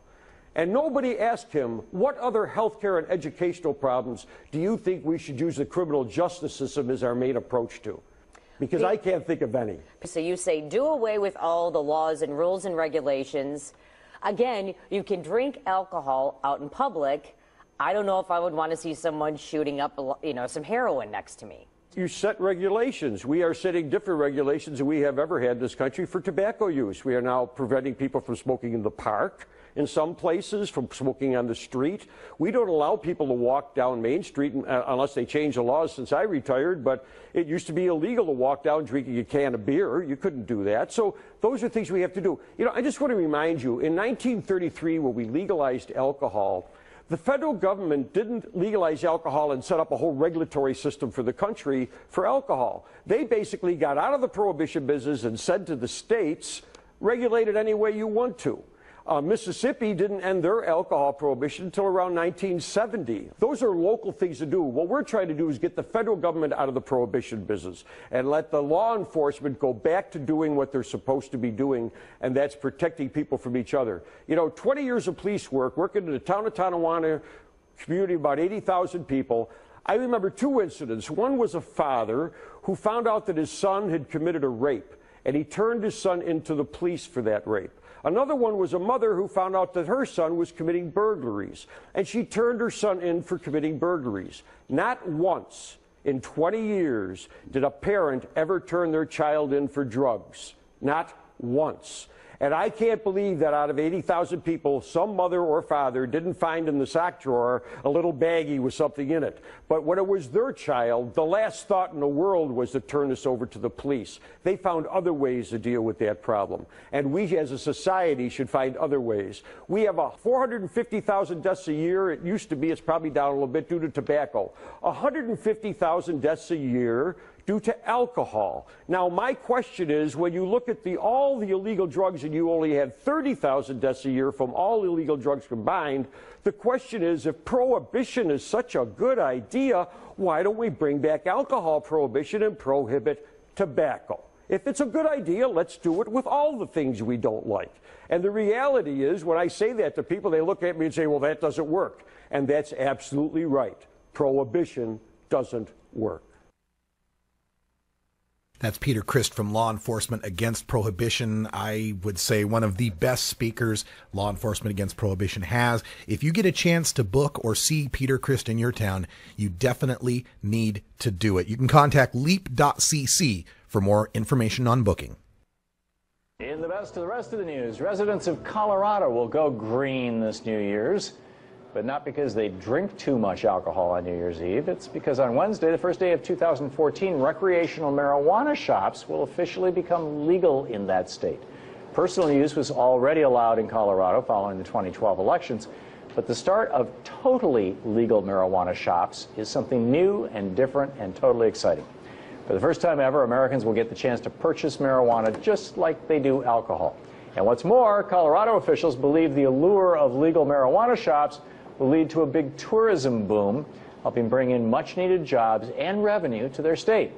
And nobody asked him, what other healthcare and educational problems do you think we should use the criminal justice system as our main approach to? Because I can't think of any. So you say do away with all the laws and rules and regulations. Again, you can drink alcohol out in public. I don't know if I would want to see someone shooting up, some heroin next to me. You set regulations. We are setting different regulations than we have ever had in this country for tobacco use. We are now preventing people from smoking in the park, in some places, from smoking on the street. We don't allow people to walk down Main Street unless they change the laws since I retired, but it used to be illegal to walk down drinking a can of beer. You couldn't do that. So those are things we have to do. You know, I just want to remind you, in 1933, when we legalized alcohol, the federal government didn't legalize alcohol and set up a whole regulatory system for the country for alcohol. They basically got out of the prohibition business and said to the states, regulate it any way you want to. Mississippi didn't end their alcohol prohibition until around 1970. Those are local things to do. What we're trying to do is get the federal government out of the prohibition business and let the law enforcement go back to doing what they're supposed to be doing, and that's protecting people from each other. You know, 20 years of police work, working in the town of Tonawanda community, about 80,000 people. I remember two incidents. One was a father who found out that his son had committed a rape, and he turned his son into the police for that rape. Another one was a mother who found out that her son was committing burglaries, and she turned her son in for committing burglaries. Not once in 20 years did a parent ever turn their child in for drugs. Not once. And I can't believe that out of 80,000 people, some mother or father didn't find in the sock drawer a little baggie with something in it. But when it was their child, the last thought in the world was to turn this over to the police. They found other ways to deal with that problem. And we as a society should find other ways. We have 450,000 deaths a year. It used to be, it's probably down a little bit due to tobacco. 150,000 deaths a year due to alcohol. Now, my question is, when you look at all the illegal drugs and you only had 30,000 deaths a year from all illegal drugs combined, the question is, if prohibition is such a good idea, why don't we bring back alcohol prohibition and prohibit tobacco? If it's a good idea, let's do it with all the things we don't like. And the reality is, when I say that to people, they look at me and say, well, that doesn't work. And that's absolutely right. Prohibition doesn't work. That's Peter Christ from Law Enforcement Against Prohibition. I would say one of the best speakers Law Enforcement Against Prohibition has. If you get a chance to book or see Peter Christ in your town, you definitely need to do it. You can contact leap.cc for more information on booking. In the best of the rest of the news, residents of Colorado will go green this New Year's, but not because they drink too much alcohol on New Year's Eve. It's because on Wednesday, the first day of 2014, recreational marijuana shops will officially become legal in that state. Personal use was already allowed in Colorado following the 2012 elections, but the start of totally legal marijuana shops is something new and different and totally exciting. For the first time ever, Americans will get the chance to purchase marijuana just like they do alcohol. And what's more, Colorado officials believe the allure of legal marijuana shops will lead to a big tourism boom, helping bring in much-needed jobs and revenue to their state.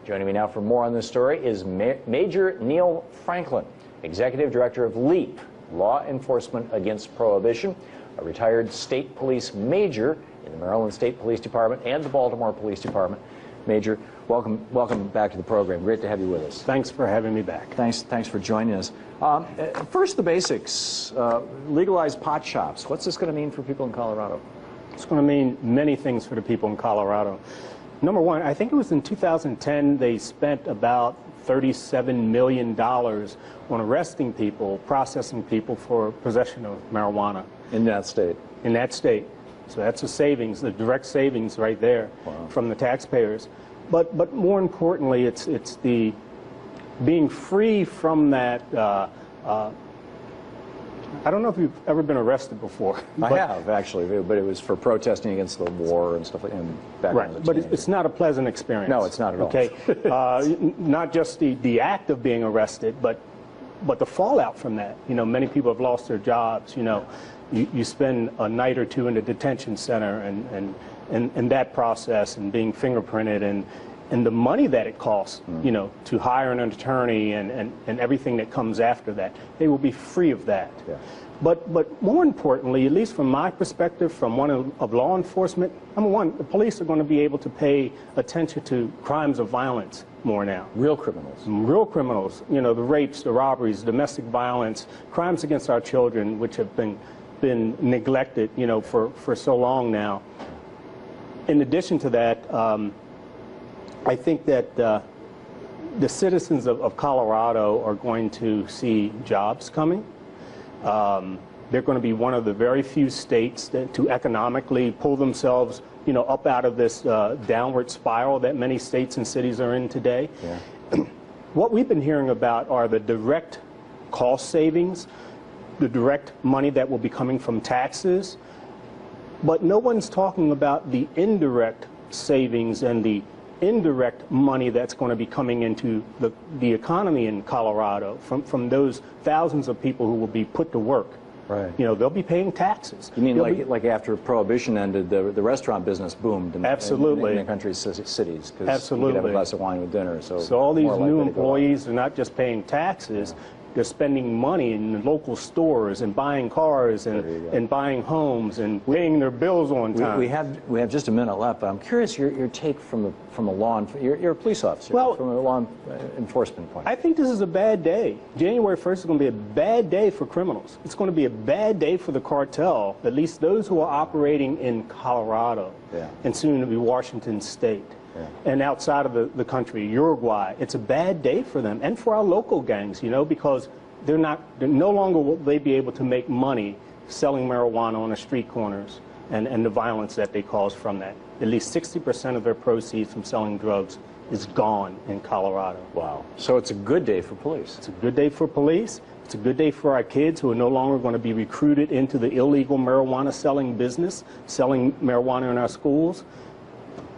Joining me now for more on this story is Major Neil Franklin, Executive Director of LEAP, Law Enforcement Against Prohibition, a retired state police major in the Maryland State Police Department and the Baltimore Police Department. Major, welcome back to the program. Great to have you with us. Thanks for having me back. Thanks for joining us. First, the basics. Legalized pot shops. What's this going to mean for people in Colorado? It's going to mean many things for the people in Colorado. Number one, I think it was in 2010 they spent about $37 million on arresting people, processing people for possession of marijuana. In that state? In that state. So that's a savings, the direct savings right there from the taxpayers. But more importantly, it's the being free from that. I don't know if you've ever been arrested before. I have, actually, but it was for protesting against the war and stuff like that. Right, but it's not a pleasant experience. No, it's not at all. Okay, not just the act of being arrested, but the fallout from that. You know, many people have lost their jobs. You know, you spend a night or two in the detention center and that process and being fingerprinted and the money that it costs, you know, to hire an attorney and everything that comes after that. They will be free of that. Yeah. But more importantly, at least from my perspective, from one of law enforcement, number one, the police are going to be able to pay attention to crimes of violence more now. Real criminals. Real criminals. You know, the rapes, the robberies, domestic violence, crimes against our children, which have been neglected, you know, for so long now. In addition to that, I think that the citizens of Colorado are going to see jobs coming. They're going to be one of the very few states to economically pull themselves, you know, up out of this downward spiral that many states and cities are in today. Yeah. What we've been hearing about are the direct cost savings, the direct money that will be coming from taxes, but no one's talking about the indirect savings and the indirect money that's going to be coming into the economy in Colorado from those thousands of people who will be put to work. Right. You know, they'll be paying taxes. You mean like after Prohibition ended, the restaurant business boomed in, absolutely. in the country's cities? Absolutely. You could have a glass of wine with dinner. So all these new employees are not just paying taxes. Yeah. They're spending money in local stores and buying cars and buying homes and paying their bills on time. We have just a minute left, but I'm curious your take from a law you're a police officer. Well, from a law enforcement point. I think this is a bad day. January 1st is going to be a bad day for criminals. It's going to be a bad day for the cartel, at least those who are operating in Colorado and soon to be Washington State. Yeah. And outside of the country, Uruguay, it's a bad day for them and for our local gangs, you know, because they're no longer will they be able to make money selling marijuana on the street corners and the violence that they cause from that. At least 60% of their proceeds from selling drugs is gone in Colorado. Wow. So it's a good day for police. It's a good day for police. It's a good day for our kids who are no longer going to be recruited into the illegal marijuana selling business, selling marijuana in our schools.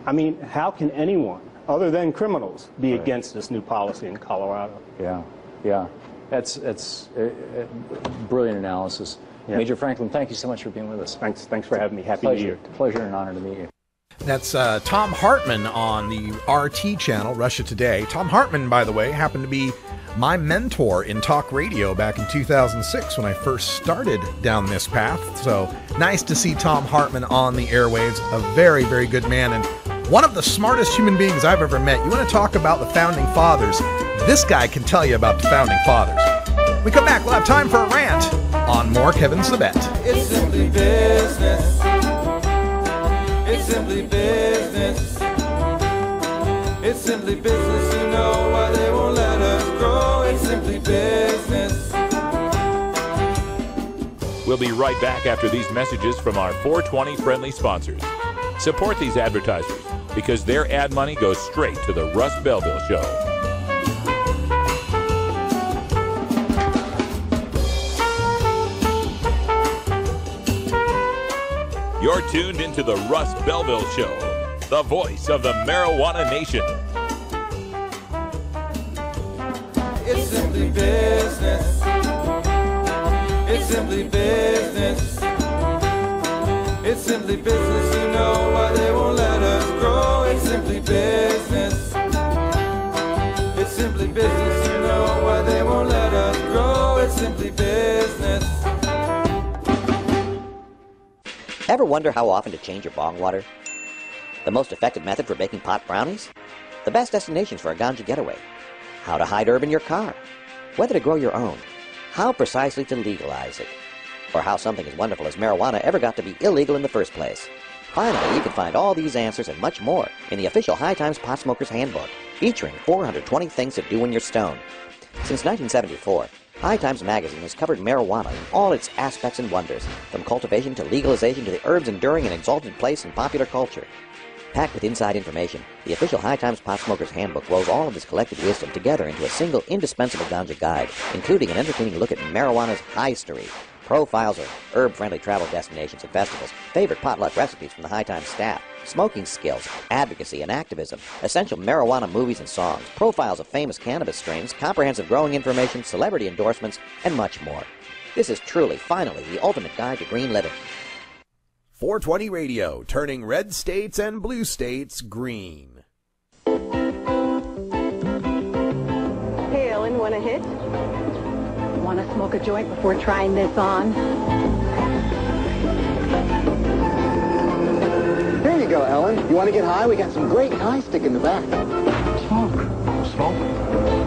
I mean, how can anyone, other than criminals, be against this new policy in Colorado? Yeah, yeah. That's brilliant analysis. Yeah. Major Franklin, thank you so much for being with us. Thanks for having me. Happy New Year. Pleasure and honor to meet you. That's Tom Hartman on the RT channel, Russia Today. Tom Hartman, by the way, happened to be my mentor in talk radio back in 2006 when I first started down this path. So nice to see Tom Hartman on the airwaves. A very, very good man and one of the smartest human beings I've ever met. You want to talk about the Founding Fathers? This guy can tell you about the Founding Fathers. We come back, we'll have time for a rant on more Kevin Sabet. It's simply business. It's simply business. It's simply business, you know why they won't let us grow. It's simply business. We'll be right back after these messages from our 420 friendly sponsors. Support these advertisers because their ad money goes straight to the Russ Belville Show. You're tuned into the Russ Belville Show, the voice of the marijuana nation. It's simply business. It's simply business. It's simply business, you know why they won't let us grow. It's simply business. It's simply business, you know why they won't let us grow. It's simply business. Ever wonder how often to change your bong water? The most effective method for baking pot brownies? The best destinations for a ganja getaway? How to hide herb in your car? Whether to grow your own? How precisely to legalize it? Or how something as wonderful as marijuana ever got to be illegal in the first place? Finally, you can find all these answers and much more in the official High Times Pot Smoker's Handbook, featuring 420 things to do when you're stoned. Since 1974, High Times magazine has covered marijuana in all its aspects and wonders, from cultivation to legalization to the herb's enduring and exalted place in popular culture. Packed with inside information, the official High Times Pot Smoker's Handbook rolls all of this collected wisdom together into a single indispensable ganja guide, including an entertaining look at marijuana's history, profiles of herb-friendly travel destinations and festivals, favorite potluck recipes from the High Times staff, smoking skills, advocacy and activism, essential marijuana movies and songs, profiles of famous cannabis strains, comprehensive growing information, celebrity endorsements, and much more. This is truly, finally, the ultimate guide to green living. 420 Radio, turning red states and blue states green. Hey, Ellen, want a hit? Want to smoke a joint before trying this on? Here you go, Ellen. You want to get high? We got some great high stick in the back. Smoke.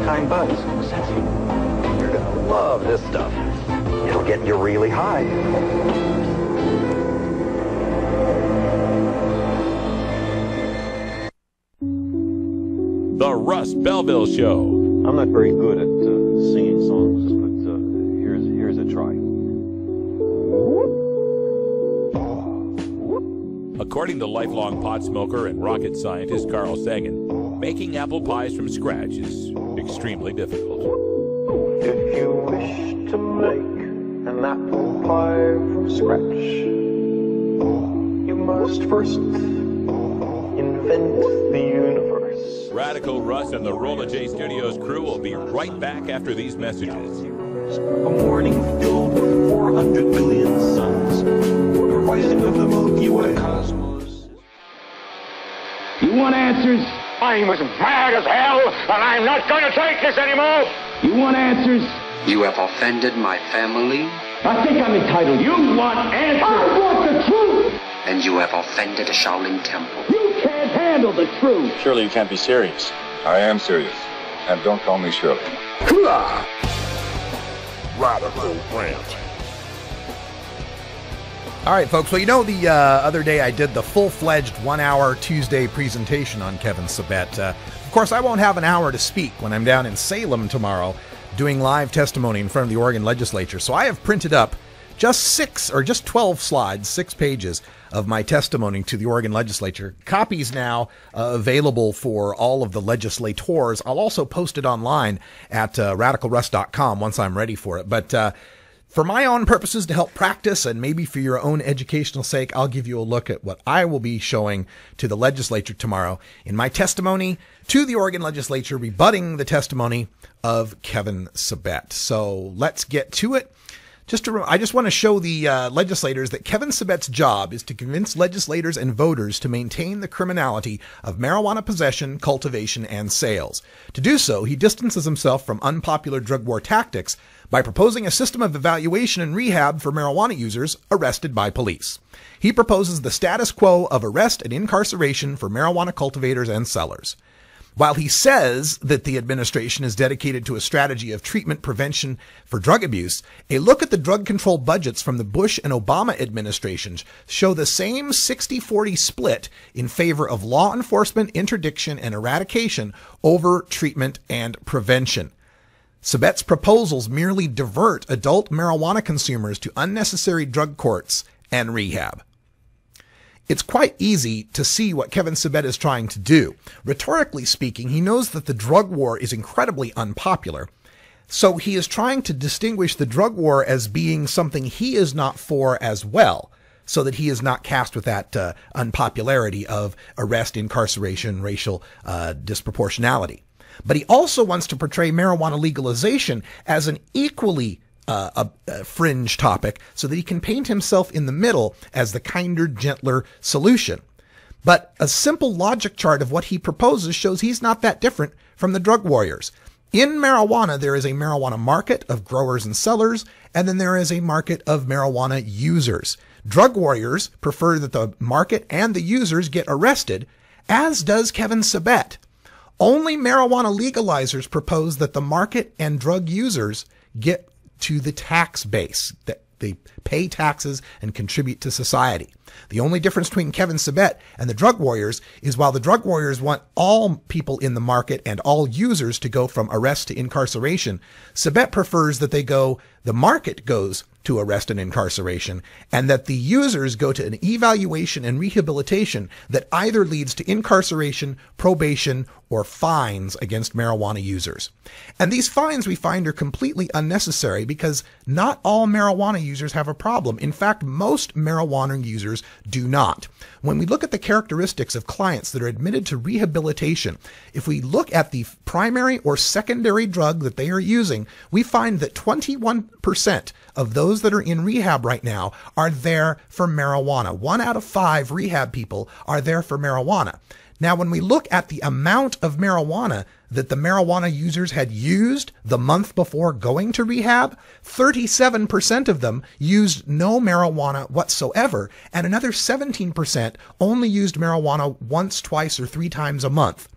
Kind buds. Sexy. You're gonna love this stuff. It'll get you really high. The Russ Belville Show. I'm not very good at singing songs, but here's a try. According to lifelong pot smoker and rocket scientist Carl Sagan, making apple pies from scratch is extremely difficult. If you wish to make an apple pie from scratch, you must first invent the universe. Radical Russ and the Rolla J Studios crew will be right back after these messages. A morning filled with 400 billion suns, the rising of the Milky Way cosmos. You want answers? I'm as mad as hell, and I'm not going to take this anymore! You want answers? You have offended my family. I think I'm entitled. You want answers? I want the truth! And you have offended a Shaolin temple. You can't handle the truth! Surely you can't be serious. I am serious. And don't call me Shirley. Radical Rant. All right, folks. Well, you know, the other day I did the full-fledged 1-hour Tuesday presentation on Kevin Sabet. Of course, I won't have an hour to speak when I'm down in Salem tomorrow doing live testimony in front of the Oregon legislature. So I have printed up just 12 slides, 6 pages of my testimony to the Oregon legislature. Copies now available for all of the legislators. I'll also post it online at radicalruss.com once I'm ready for it. But for my own purposes, to help practice and maybe for your own educational sake, I'll give you a look at what I will be showing to the legislature tomorrow in my testimony to the Oregon legislature, rebutting the testimony of Kevin Sabet. So let's get to it. I just want to show the legislators that Kevin Sabet's job is to convince legislators and voters to maintain the criminality of marijuana possession, cultivation, and sales. To do so, he distances himself from unpopular drug war tactics by proposing a system of evaluation and rehab for marijuana users arrested by police. He proposes the status quo of arrest and incarceration for marijuana cultivators and sellers. While he says that the administration is dedicated to a strategy of treatment prevention for drug abuse, a look at the drug control budgets from the Bush and Obama administrations show the same 60-40 split in favor of law enforcement, interdiction, and eradication over treatment and prevention. Sabet's proposals merely divert adult marijuana consumers to unnecessary drug courts and rehab. It's quite easy to see what Kevin Sabet is trying to do. Rhetorically speaking, he knows that the drug war is incredibly unpopular, so he is trying to distinguish the drug war as being something he is not for as well, so that he is not cast with that unpopularity of arrest, incarceration, racial disproportionality. But he also wants to portray marijuana legalization as an equally a fringe topic so that he can paint himself in the middle as the kinder, gentler solution. But a simple logic chart of what he proposes shows he's not that different from the drug warriors. In marijuana, there is a marijuana market of growers and sellers, and then there is a market of marijuana users. Drug warriors prefer that the market and the users get arrested, as does Kevin Sabet. Only marijuana legalizers propose that the market and drug users get to the tax base, that they pay taxes and contribute to society. The only difference between Kevin Sabet and the drug warriors is while the drug warriors want all people in the market and all users to go from arrest to incarceration, Sabet prefers that the market goes to arrest and incarceration, and that the users go to an evaluation and rehabilitation that either leads to incarceration, probation, or fines against marijuana users. And these fines we find are completely unnecessary because not all marijuana users have a problem. In fact, most marijuana users do not. When we look at the characteristics of clients that are admitted to rehabilitation, if we look at the primary or secondary drug that they are using, we find that 21% of those that are in rehab right now are there for marijuana. 1 out of 5 rehab people are there for marijuana. Now, when we look at the amount of marijuana that the marijuana users had used the month before going to rehab, 37% of them used no marijuana whatsoever, and another 17% only used marijuana once, twice, or 3 times a month.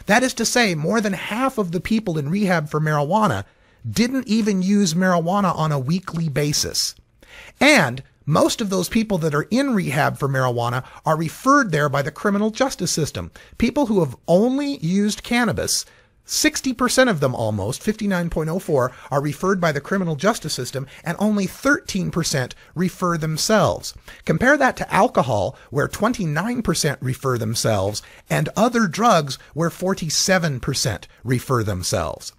That is to say, more than half of the people in rehab for marijuana didn't even use marijuana on a weekly basis. And most of those people that are in rehab for marijuana are referred there by the criminal justice system. People who have only used cannabis, 60% of them almost, 59.04, are referred by the criminal justice system, and only 13% refer themselves. Compare that to alcohol, where 29% refer themselves, and other drugs, where 47% refer themselves.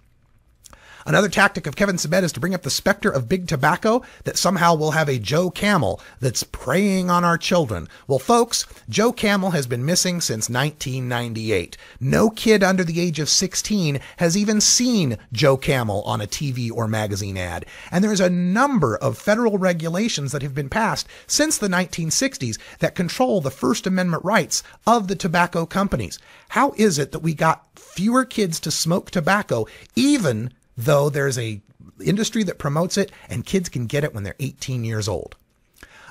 Another tactic of Kevin Sabet is to bring up the specter of big tobacco, that somehow we'll have a Joe Camel that's preying on our children. Well, folks, Joe Camel has been missing since 1998. No kid under the age of 16 has even seen Joe Camel on a TV or magazine ad. And there's a number of federal regulations that have been passed since the 1960s that control the First Amendment rights of the tobacco companies. How is it that we got fewer kids to smoke tobacco, even though there's a industry that promotes it and kids can get it when they're 18 years old?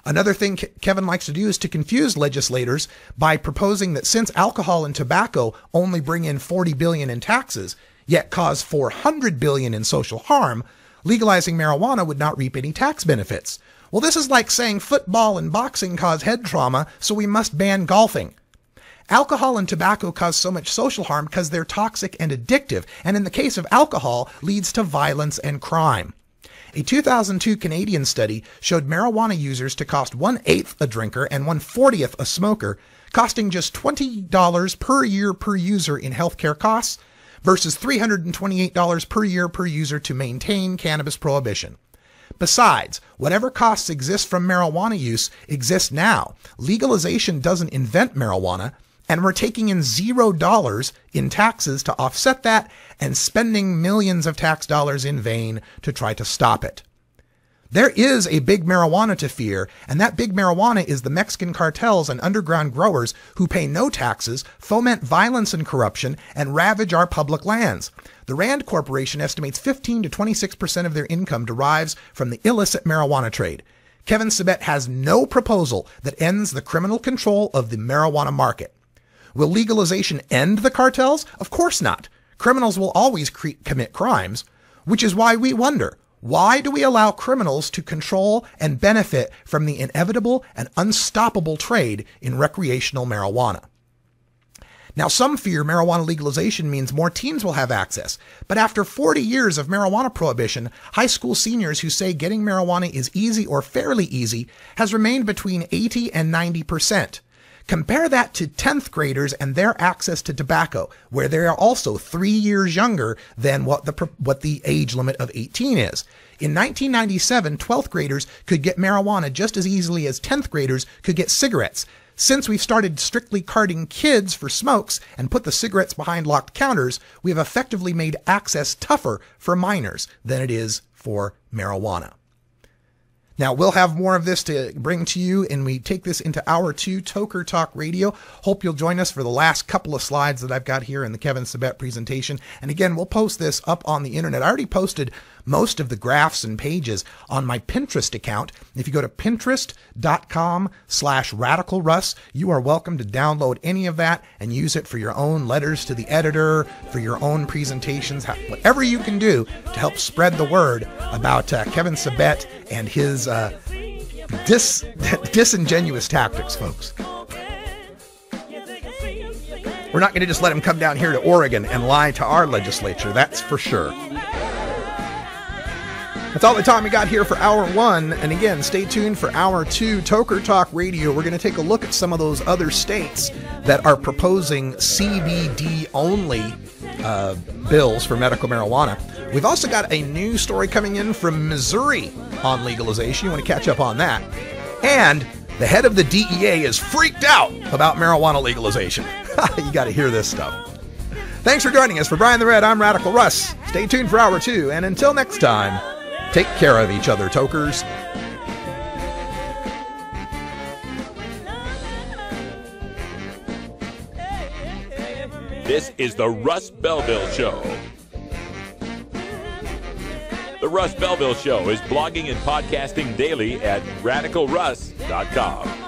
Another thing Kevin likes to do is to confuse legislators by proposing that since alcohol and tobacco only bring in $40 billion in taxes, yet cause $400 billion in social harm, legalizing marijuana would not reap any tax benefits. Well, this is like saying football and boxing cause head trauma, so we must ban golfing. Alcohol and tobacco cause so much social harm because they're toxic and addictive, and in the case of alcohol, leads to violence and crime. A 2002 Canadian study showed marijuana users to cost 1/8 a drinker and 1/40 a smoker, costing just $20 per year per user in healthcare costs versus $328 per year per user to maintain cannabis prohibition. Besides, whatever costs exist from marijuana use exist now. Legalization doesn't invent marijuana, and we're taking in $0 in taxes to offset that and spending millions of tax dollars in vain to try to stop it. There is a big marijuana to fear, and that big marijuana is the Mexican cartels and underground growers who pay no taxes, foment violence and corruption, and ravage our public lands. The Rand Corporation estimates 15 to 26% of their income derives from the illicit marijuana trade. Kevin Sabet has no proposal that ends the criminal control of the marijuana market. Will legalization end the cartels? Of course not. Criminals will always commit crimes, which is why we wonder, why do we allow criminals to control and benefit from the inevitable and unstoppable trade in recreational marijuana? Now, some fear marijuana legalization means more teens will have access, but after 40 years of marijuana prohibition, high school seniors who say getting marijuana is easy or fairly easy has remained between 80 and 90%. Compare that to 10th graders and their access to tobacco, where they are also 3 years younger than what the age limit of 18 is. In 1997, 12th graders could get marijuana just as easily as 10th graders could get cigarettes. Since we've started strictly carding kids for smokes and put the cigarettes behind locked counters, we have effectively made access tougher for minors than it is for marijuana. Now, we'll have more of this to bring to you, and we take this into Hour 2, Toker Talk Radio. Hope you'll join us for the last couple of slides that I've got here in the Kevin Sabet presentation. And again, we'll post this up on the internet. I already posted most of the graphs and pages on my Pinterest account. If you go to pinterest.com/radicalruss, you are welcome to download any of that and use it for your own letters to the editor, for your own presentations, whatever you can do to help spread the word about Kevin Sabet and his disingenuous tactics, folks. We're not going to just let him come down here to Oregon and lie to our legislature, that's for sure. That's all the time we got here for Hour 1. And again, stay tuned for Hour 2, Toker Talk Radio. We're going to take a look at some of those other states that are proposing CBD-only bills for medical marijuana. We've also got a new story coming in from Missouri on legalization. You want to catch up on that. And the head of the DEA is freaked out about marijuana legalization. You got to hear this stuff. Thanks for joining us. For Brian the Red, I'm Radical Russ. Stay tuned for Hour 2. And until next time, Take care of each other, Tokers. This is the Russ Belville Show. The Russ Belville Show is blogging and podcasting daily at radicalruss.com.